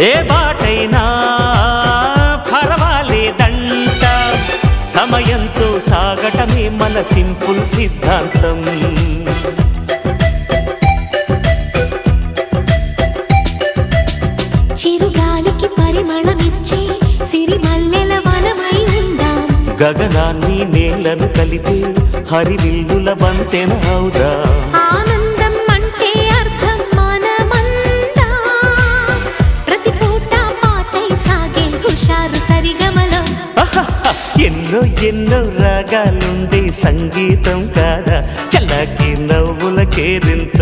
ఏ బాటైనా పర్వాలేదంట, సమయంతో సాగటమే మన సింపుల్ సిద్ధాంతం. చిరుగాలికి పరిమళమిచ్చే సిరిమల్లెల వనమై ఉందాం, గగనాన్ని నేలను కలిపే హరివిల్లుల వంతెన అవుదాం. ఆనందం అంటే అర్థం మనమందా, ప్రతి పూట పాటై సాగే హుషారు సరిగమలో. ఎన్నో ఎన్నో రాగాలుండే సంగీతం కాదా, చల్లకి నవ్వుల కేరింత.